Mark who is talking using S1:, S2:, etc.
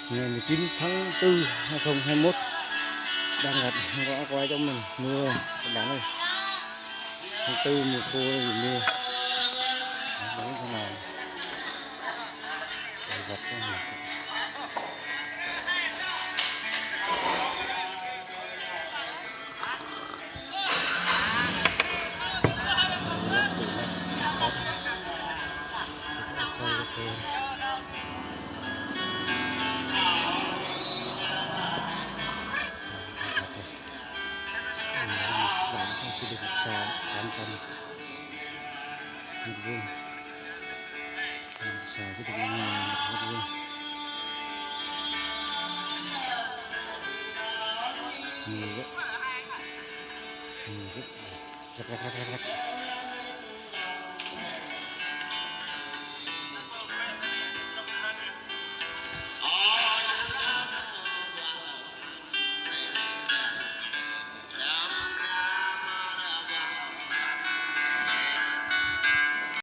S1: ngày 19 tháng 4 2021 đang gặp gõ quay cho mình mưa các bạn ơi. Tháng 4 mùa khô thì mưa đấy thế nào gặp cho mình. Bạn không chỉ được xa 800 mét vuông, xa cái được mét vuông nhiều rất rất rất rất rất rất